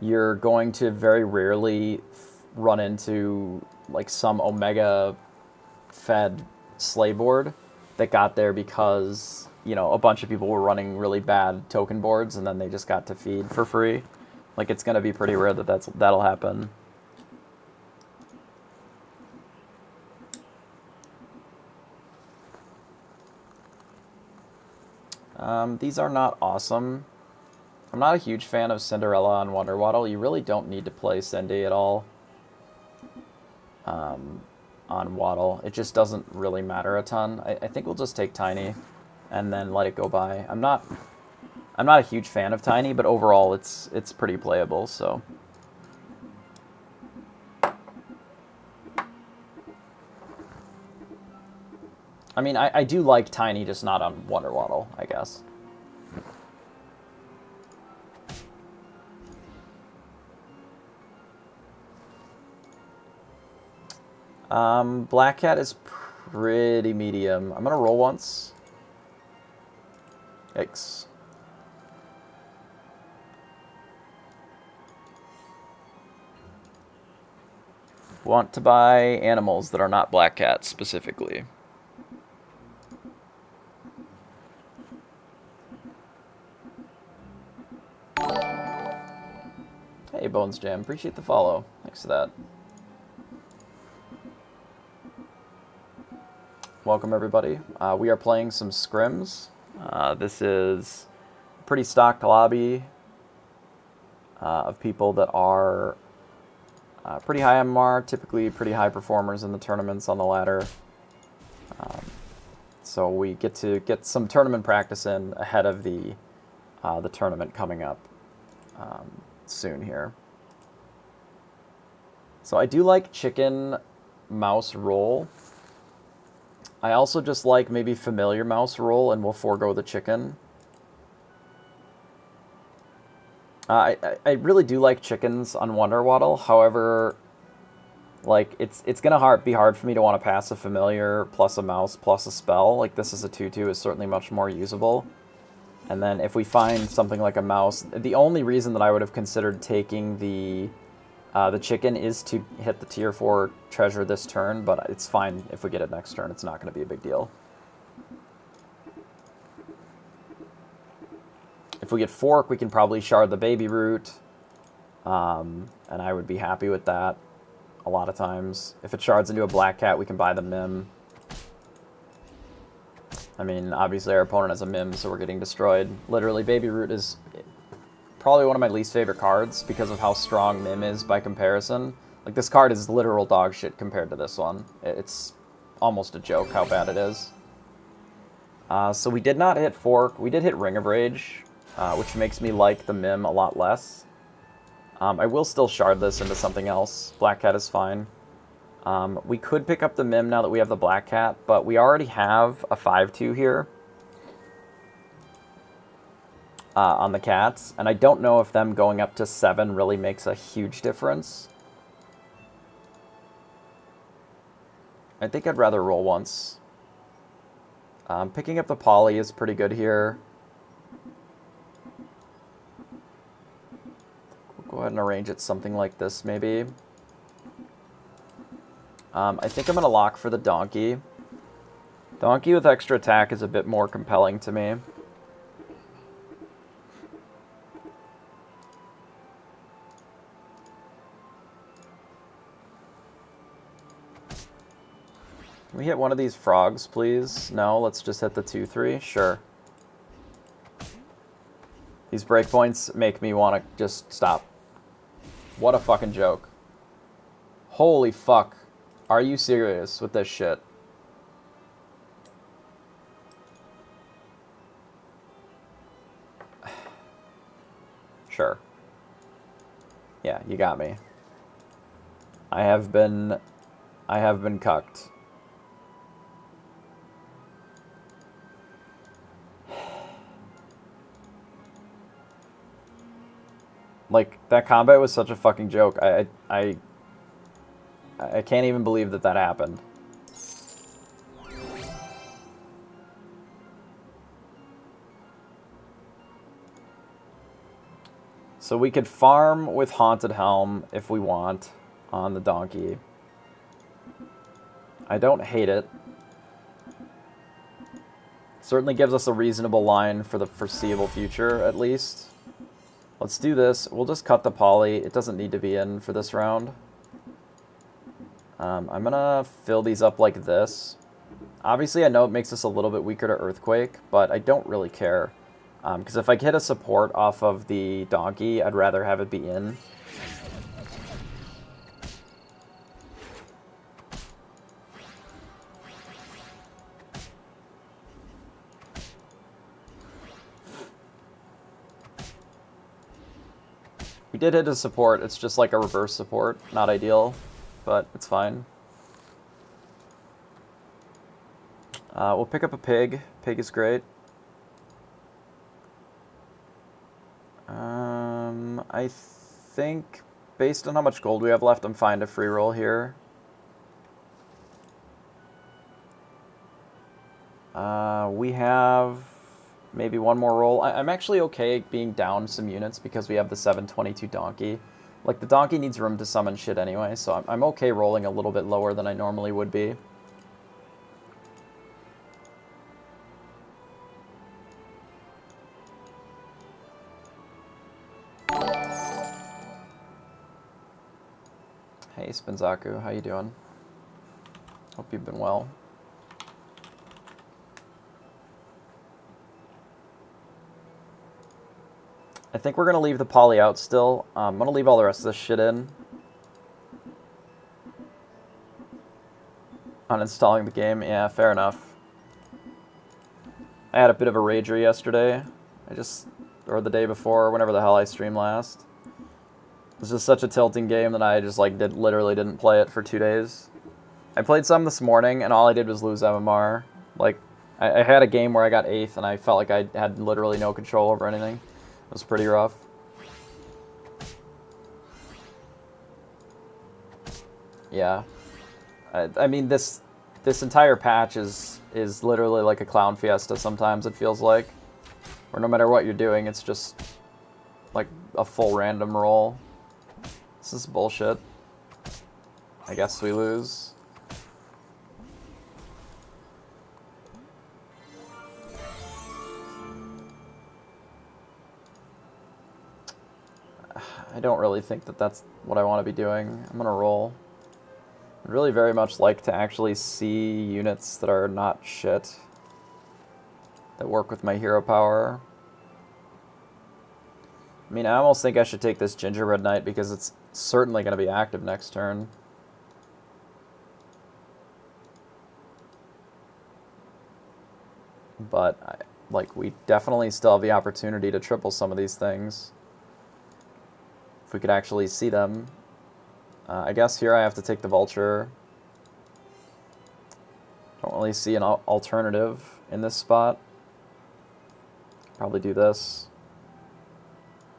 you're going to very rarely run into like some Omega fed sleigh board that got there because a bunch of people were running really bad token boards and then they just got to feed for free. Like it's gonna be pretty rare that that'll happen. These are not awesome. I'm not a huge fan of Cinderella on Wonder Waddle. You really don't need to play Cindy at all on Waddle. It just doesn't really matter a ton. I think we'll just take Tiny and then let it go by. I'm not a huge fan of Tiny, but overall it's pretty playable, so. I mean, I do like Tiny, just not on Wonder Waddle, I guess. Black Cat is pretty medium. I'm gonna roll once. Yikes. Want to buy animals that are not Black Cat specifically. Hey, Bones Jam, appreciate the follow. Thanks for that. Welcome, everybody. We are playing some scrims. This is a pretty stocked lobby of people that are pretty high MMR, typically pretty high performers in the tournaments on the ladder. So we get to get some tournament practice in ahead of the tournament coming up soon here. So I do like chicken, mouse, roll. I also just like maybe familiar mouse, roll, and we'll forego the chicken. I really do like chickens on Wonder Waddle. However, like it's gonna be hard for me to want to pass a familiar plus a mouse plus a spell. Like this is a 2/2 is certainly much more usable. And then if we find something like a mouse, the only reason that I would have considered taking the chicken is to hit the tier 4 treasure this turn, but it's fine if we get it next turn. It's not going to be a big deal. If we get fork, we can probably shard the baby root, and I would be happy with that a lot of times. If it shards into a black cat, we can buy the Mim. I mean, obviously our opponent has a Mim, so we're getting destroyed. Literally, baby root is probably one of my least favorite cards because of how strong Mim is by comparison. Like, this card is literal dog shit compared to this one. It's almost a joke how bad it is. So we did not hit fork. We did hit Ring of Rage, which makes me like the Mim a lot less. I will still shard this into something else. Black Cat is fine. We could pick up the Mim now that we have the Black Cat, but we already have a 5/2 here on the cats, and I don't know if them going up to 7 really makes a huge difference. I think I'd rather roll once. Picking up the Poly is pretty good here. We'll go ahead and arrange it something like this, maybe. I think I'm going to lock for the Donkey. Donkey with extra attack is a bit more compelling to me. Can we hit one of these frogs, please? No, let's just hit the 2/3. Sure. These breakpoints make me want to just stop. What a fucking joke. Holy fuck. Are you serious with this shit? Sure. Yeah, you got me. I have been cucked. Like, that combat was such a fucking joke. I can't even believe that happened. So we could farm with Haunted Helm if we want on the donkey. I don't hate it. Certainly gives us a reasonable line for the foreseeable future, at least. Let's do this. We'll just cut the poly. It doesn't need to be in for this round. I'm going to fill these up like this. Obviously, I know it makes us a little bit weaker to Earthquake, but I don't really care. Because if I hit a support off of the donkey, I'd rather have it be in. We did hit a support. It's just like a reverse support. Not ideal, but it's fine. We'll pick up a pig. Pig is great. I think, based on how much gold we have left, I'm fine to free roll here. We have maybe one more roll. I'm actually okay being down some units because we have the 722 donkey. Like, the donkey needs room to summon shit anyway, so I'm okay rolling a little bit lower than I normally would be. Hey, Spinzaku, how you doing? Hope you've been well. I think we're going to leave the poly out still. I'm going to leave all the rest of this shit in. Uninstalling the game, yeah, fair enough. I had a bit of a rager yesterday. Or the day before, whenever the hell I streamed last. It was just such a tilting game that I just literally didn't play it for 2 days. I played some this morning, and all I did was lose MMR. Like, I had a game where I got 8th, and I felt like I had literally no control over anything. It was pretty rough. Yeah. I mean, this entire patch is literally like a clown fiesta sometimes, it feels like. Where no matter what you're doing, it's just like a full random roll. This is bullshit. I guess we lose. I don't really think that that's what I want to be doing. I'm going to roll. I'd really very much like to actually see units that are not shit, that work with my hero power. I mean, I almost think I should take this Gingerbread Knight because it's certainly going to be active next turn. But, we definitely still have the opportunity to triple some of these things. If we could actually see them. I guess here I have to take the Vulture. Don't really see an alternative in this spot. Probably do this.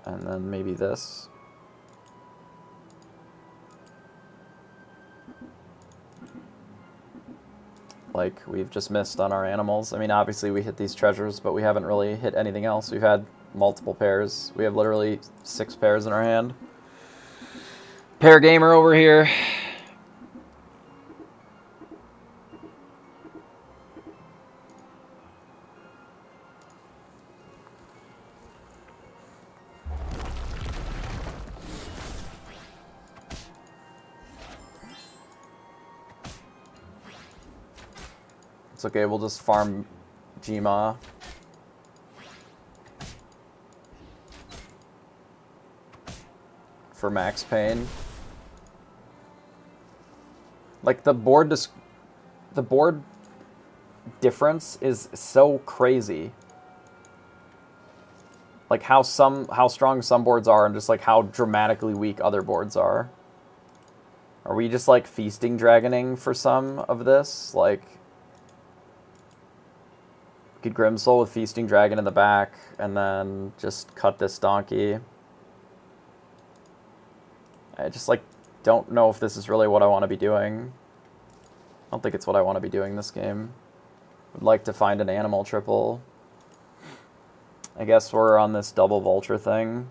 And then maybe this. Like, we've just missed on our animals. I mean, obviously we hit these treasures, but we haven't really hit anything else. We've had multiple pairs. We have literally 6 pairs in our hand. Pair gamer over here. It's okay, we'll just farm Gma. For max pain. Like, the board difference is so crazy. Like, how strong some boards are and just like how dramatically weak other boards are. Are we just like feasting dragoning for some of this? Like, we could Grimsoul with Feasting Dragon in the back, and then just cut this donkey. I just, don't know if this is really what I want to be doing. I don't think it's what I want to be doing this game. Would like to find an animal triple. I guess we're on this double Vulture thing.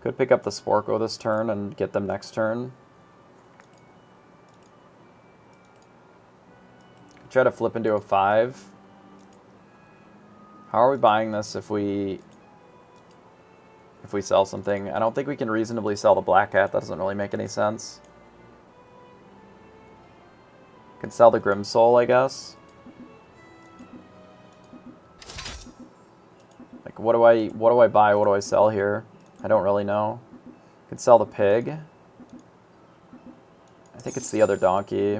Could pick up the Sporko this turn and get them next turn. Try to flip into a 5. How are we buying this if we sell something? I don't think we can reasonably sell the Black Cat. That doesn't really make any sense. Could sell the Grim Soul, I guess. Like, what do I buy? What do I sell here? I don't really know. Could sell the pig. I think it's the other donkey.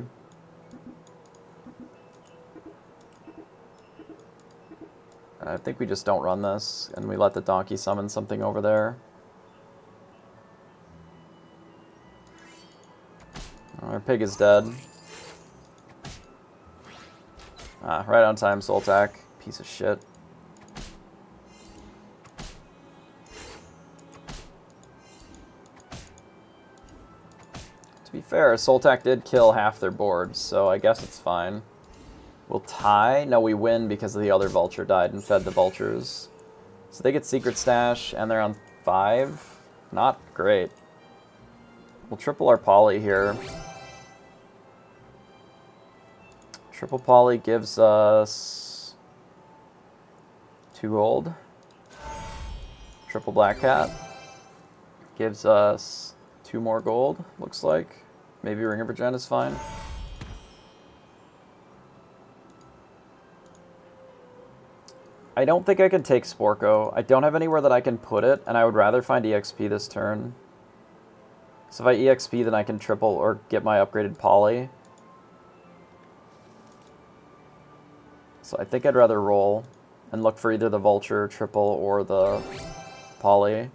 I think we just don't run this, and we let the donkey summon something over there. Our pig is dead. Right on time, soul attack. Piece of shit. To be fair, soul attack did kill half their board, so I guess it's fine. We'll tie. No, we win because the other vulture died and fed the vultures. So they get Secret Stash, and they're on 5. Not great. We'll triple our poly here. Triple poly gives us 2 gold. Triple Black Cat gives us 2 more gold, looks like. Maybe Ring of Regen is fine. I don't think I can take Sporko. I don't have anywhere that I can put it, and I would rather find EXP this turn. So if I EXP, then I can triple or get my upgraded poly. So I think I'd rather roll and look for either the vulture, triple, or the poly.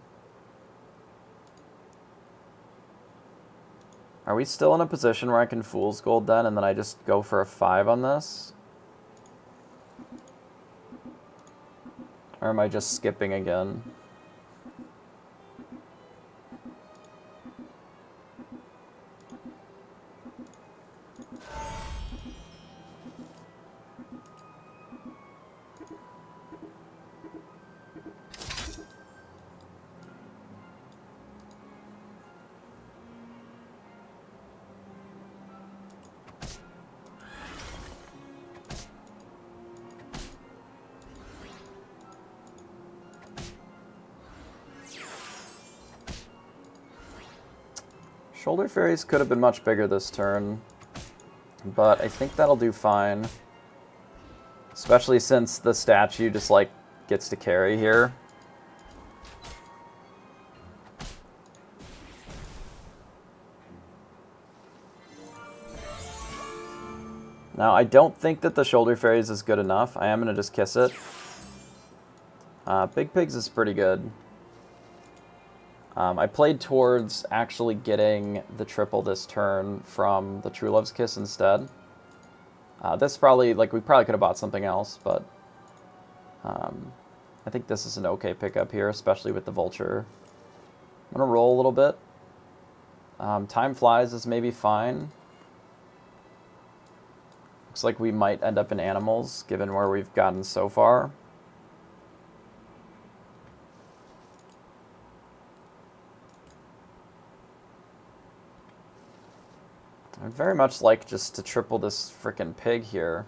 Are we still in a position where I can Fool's Gold then, and then I just go for a 5 on this? Or am I just skipping again? Shoulder Fairies could have been much bigger this turn, but I think that'll do fine. Especially since the statue just, like, gets to carry here. Now, I don't think that the Shoulder Fairies is good enough. I am going to just kiss it. Big Pigs is pretty good. I played towards actually getting the triple this turn from the True Love's Kiss instead. This probably, like, we probably could have bought something else, but I think this is an okay pickup here, especially with the Vulture. I'm going to roll a little bit. Time Flies is maybe fine. Looks like we might end up in Animals, given where we've gotten so far. I'd very much like just to triple this frickin' pig here.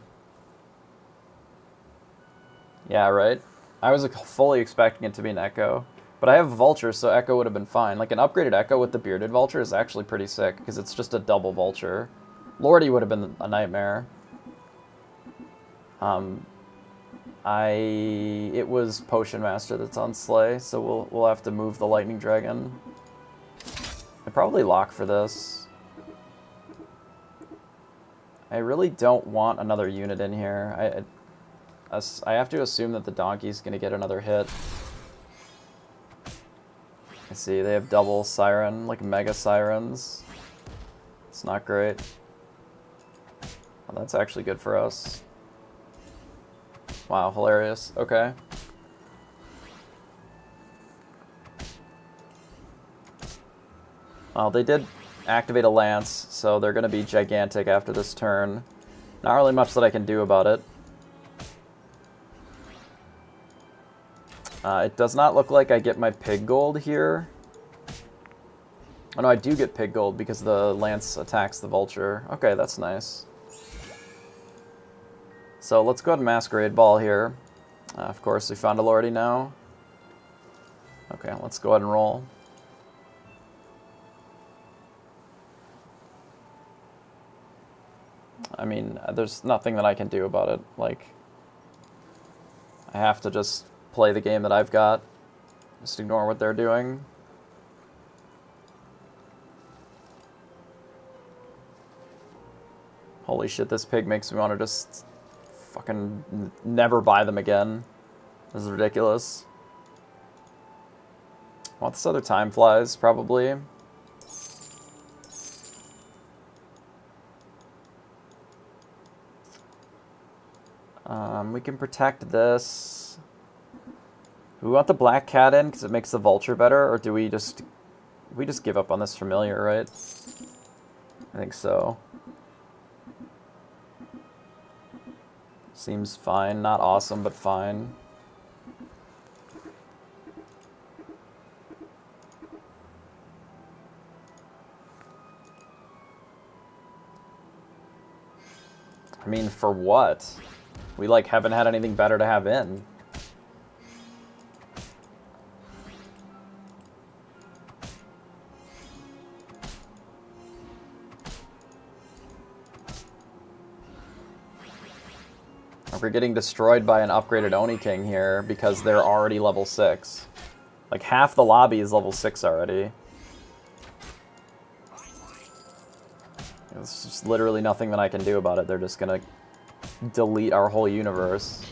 Yeah, right? I was fully expecting it to be an Echo. But I have Vulture, so Echo would have been fine. Like, an upgraded Echo with the Bearded Vulture is actually pretty sick, because it's just a double Vulture. Lordy would have been a nightmare. It was Potion Master that's on Slay, so we'll have to move the Lightning Dragon. I probably lock for this. I really don't want another unit in here. I have to assume that the donkey's going to get another hit. I see, they have double Siren, like Mega Sirens. It's not great. Oh, that's actually good for us. Wow, hilarious. Okay. Well, they did activate a Lance, so they're going to be gigantic after this turn. Not really much that I can do about it. It does not look like I get my pig gold here. Oh no, I do get pig gold because the lance attacks the vulture. Okay, that's nice. So let's go ahead and Masquerade Ball here. Of course, we found a Lordy now. Okay, let's go ahead and roll. I mean, there's nothing that I can do about it. Like, I have to just play the game that I've got. Just ignore what they're doing. Holy shit, this pig makes me want to just fucking never buy them again. This is ridiculous. I want this other time flies, probably. We can protect this. Do we want the black cat in because it makes the vulture better, or do we just give up on this familiar, right? I think so. Seems fine. Not awesome, but fine. I mean, for what? We, like, haven't had anything better to have in. We're getting destroyed by an upgraded Oni King here because they're already level 6. Like, half the lobby is level 6 already. There's just literally nothing that I can do about it. They're just gonna delete our whole universe.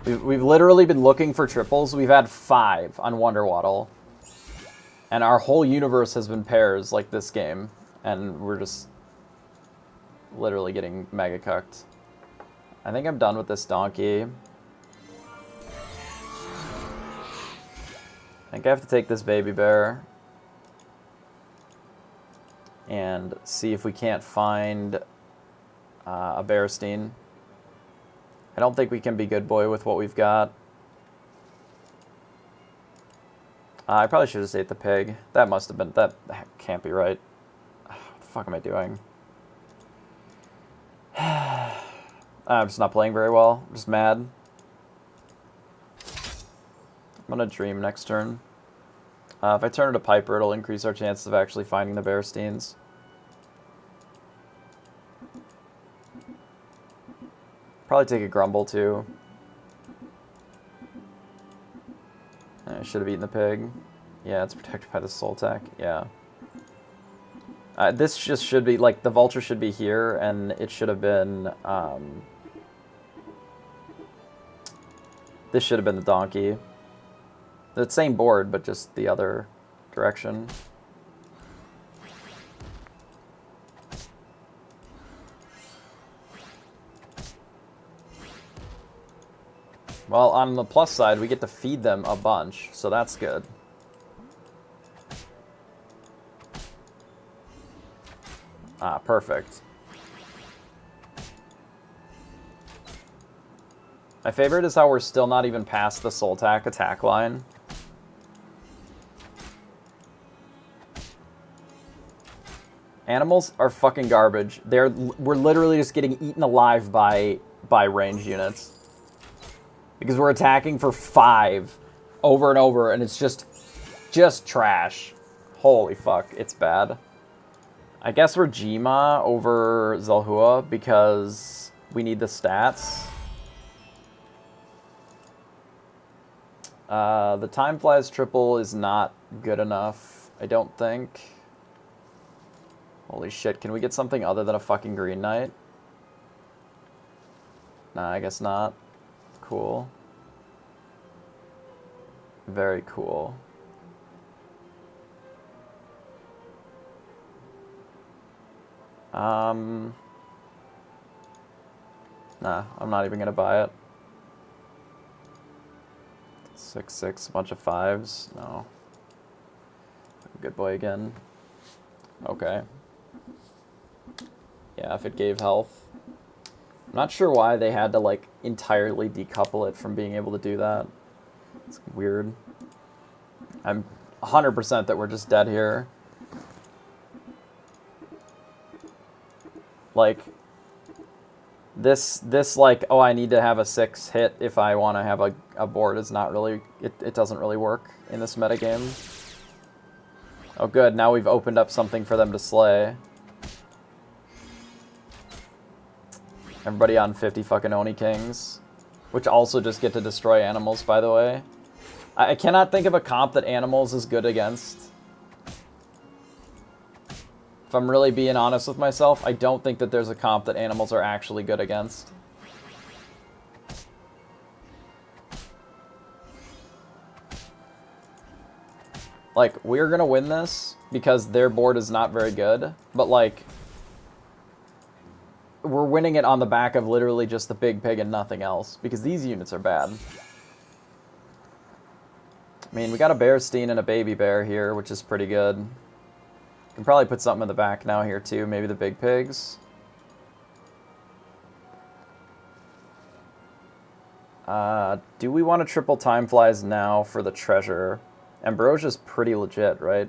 We've literally been looking for triples. We've had 5 on Wonder Waddle. And our whole universe has been pairs like this game. And we're just literally getting mega cucked. I think I'm done with this donkey. I think I have to take this baby bear and see if we can't find a Bearstein. I don't think we can be good boy with what we've got. I probably should have ate the pig. That must have been... That can't be right. What the fuck am I doing? I'm just not playing very well. I'm just mad. I'm gonna dream next turn. If I turn it to Piper, it'll increase our chances of actually finding the Bearsteins. Probably take a Grumble, too. I should have eaten the pig. Yeah, it's protected by the Soul Tech. Yeah. This just should be, like, the Vulture should be here, and it should have been, this should have been the Donkey. The same board, but just the other direction. Well, on the plus side, we get to feed them a bunch, so that's good. Ah, perfect. My favorite is how we're still not even past the Soul Tack attack line. Animals are fucking garbage. We're literally just getting eaten alive by range units. Because we're attacking for 5 over and over, and it's just trash. Holy fuck, it's bad. I guess we're Jima over Zelhua because we need the stats. The Time Flies triple is not good enough, I don't think. Holy shit, can we get something other than a fucking Green Knight? Nah, I guess not. Cool. Very cool. Nah, I'm not even gonna buy it. 6/6, a bunch of 5s. No. Good boy again. Okay. Yeah, if it gave health. I'm not sure why they had to, like, entirely decouple it from being able to do that. It's weird. I'm 100% that we're just dead here. Like, this like, oh, I need to have a 6 hit if I want to have a board is not really, it doesn't really work in this metagame. Oh good, now we've opened up something for them to slay. Everybody on 50 fucking Oni Kings, which also just get to destroy animals, by the way. I cannot think of a comp that animals is good against. If I'm really being honest with myself, I don't think that there's a comp that animals are actually good against. Like, we're gonna win this because their board is not very good, but like, we're winning it on the back of literally just the big pig and nothing else, because these units are bad. I mean, we got a Bearstein and a baby bear here, which is pretty good. Can probably put something in the back now here too, maybe the big pigs. Do we want to triple time flies now for the treasure? Ambrosia's pretty legit, right?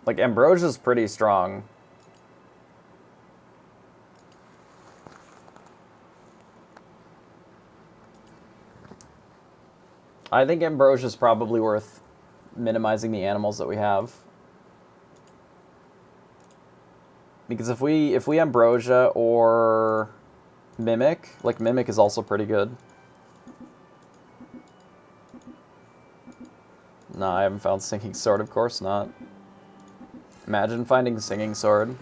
Like, Ambrosia's pretty strong. I think Ambrosia's probably worth minimizing the animals that we have. Because if we Ambrosia or Mimic, like Mimic is also pretty good. No, I haven't found Singing Sword, of course not. Imagine finding Singing Sword.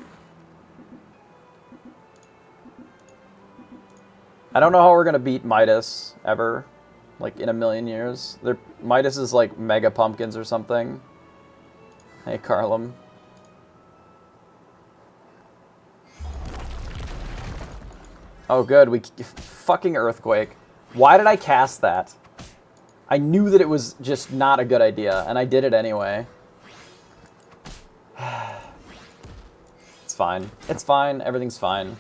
I don't know how we're gonna beat Midas, ever. Like, in a million years. Midas is like Mega Pumpkins or something. Hey, Carlum. Oh, good. We fucking Earthquake. Why did I cast that? I knew that it was just not a good idea, and I did it anyway. It's fine. It's fine. Everything's fine.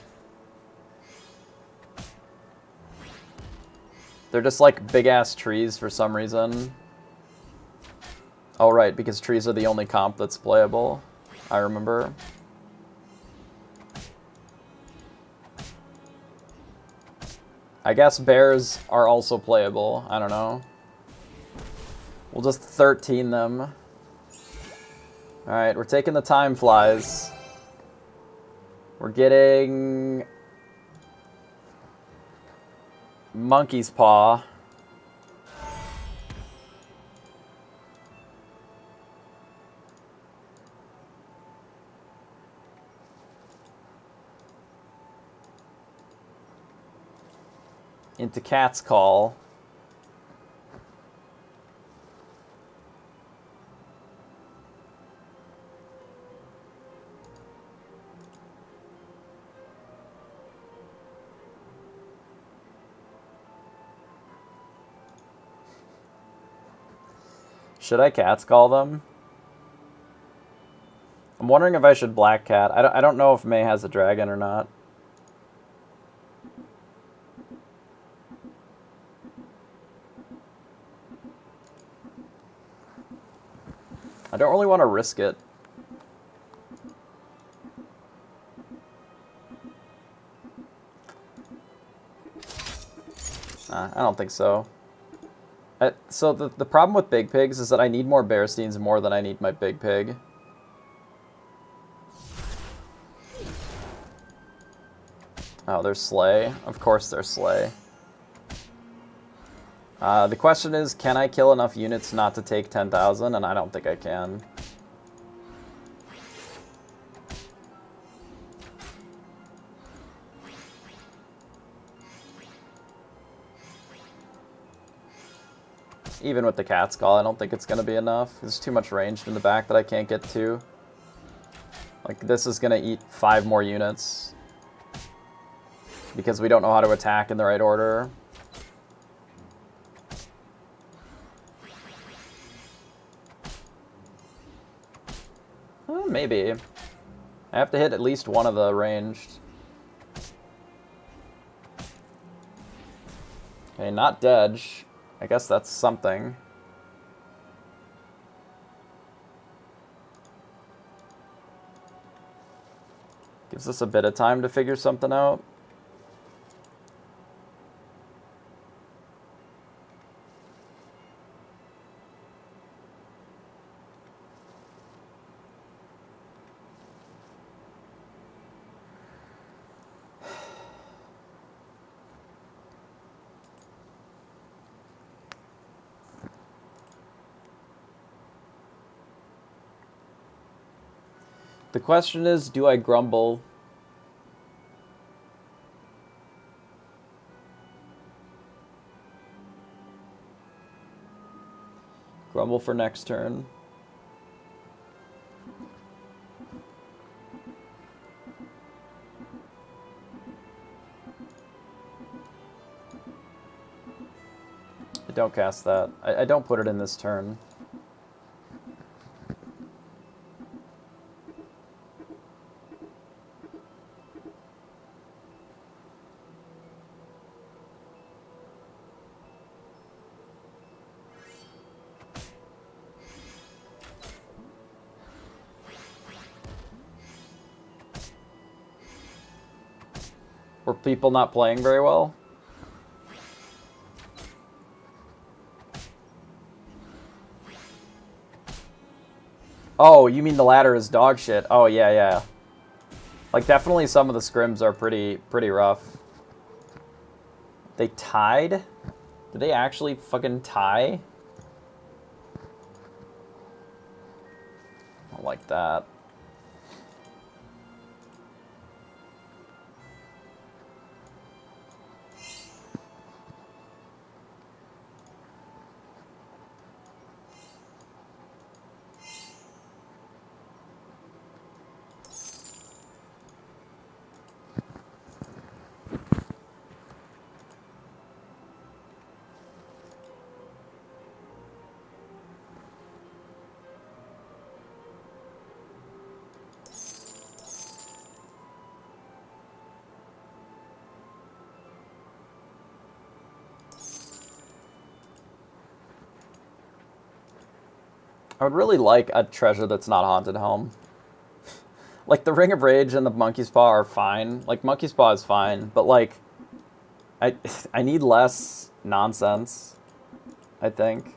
They're just like big-ass trees for some reason. Oh, right, because trees are the only comp that's playable. I remember. I guess bears are also playable. I don't know. We'll just 13 them. Alright, we're taking the time flies. We're getting Monkey's Paw. Into Cat's Call. Should I Cat's Call them? I'm wondering if I should Black Cat. I don't know if May has a dragon or not. I don't really want to risk it. I don't think so. So the problem with big pigs is that I need more Bearsteins more than I need my big pig. Oh, there's Slay. Of course there's Slay. The question is, can I kill enough units not to take 10,000? And I don't think I can. Even with the Cat's Call, I don't think it's going to be enough. There's too much range in the back that I can't get to. Like, this is going to eat 5 more units. Because we don't know how to attack in the right order. Maybe. I have to hit at least one of the ranged. Okay, not dead. I guess that's something. Gives us a bit of time to figure something out. The question is, do I grumble? Grumble for next turn. I don't cast that. I don't put it in this turn. Were people not playing very well? Oh, you mean the ladder is dog shit? Oh, yeah, yeah. Like, definitely some of the scrims are pretty rough. They tied? Did they actually fucking tie? I don't like that. I would really like a treasure that's not Haunted Helm. Like, the Ring of Rage and the Monkey's Paw are fine. Like, Monkey's Paw is fine, but, like, I need less nonsense, I think.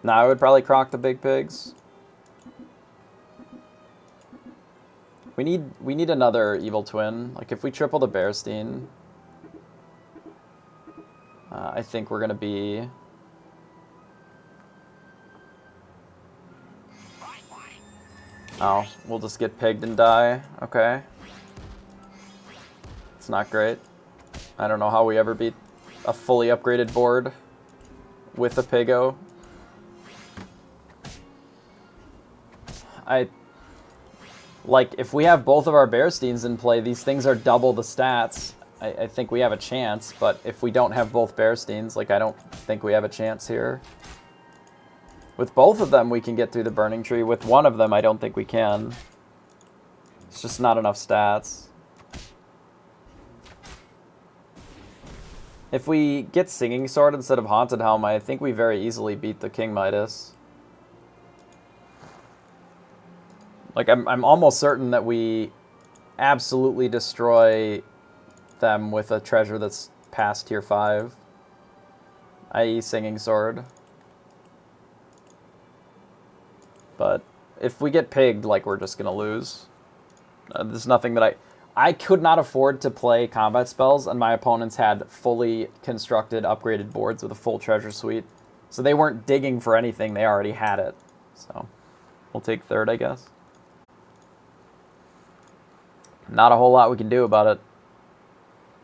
Now I would probably croc the Big Pigs. We need another Evil Twin. Like, if we triple the Bearstein, I think we're gonna be... Oh, we'll just get pigged and die. Okay. It's not great. I don't know how we ever beat a fully upgraded board with a Piggo. Like, if we have both of our Bearsteins in play, these things are double the stats. I think we have a chance, but if we don't have both Bearsteins, like, I don't think we have a chance here. With both of them, we can get through the Burning Tree. With one of them, I don't think we can. It's just not enough stats. If we get Singing Sword instead of Haunted Helm, I think we very easily beat the King Midas. Like, I'm almost certain that we absolutely destroy them with a treasure that's past tier 5. I.e. Singing Sword. But if we get pigged, like, we're just going to lose. There's nothing that I could not afford to play combat spells, and my opponents had fully constructed, upgraded boards with a full treasure suite. So they weren't digging for anything, they already had it. So we'll take third, I guess. Not a whole lot we can do about it.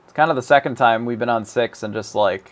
It's kind of the second time we've been on 6 and just, like,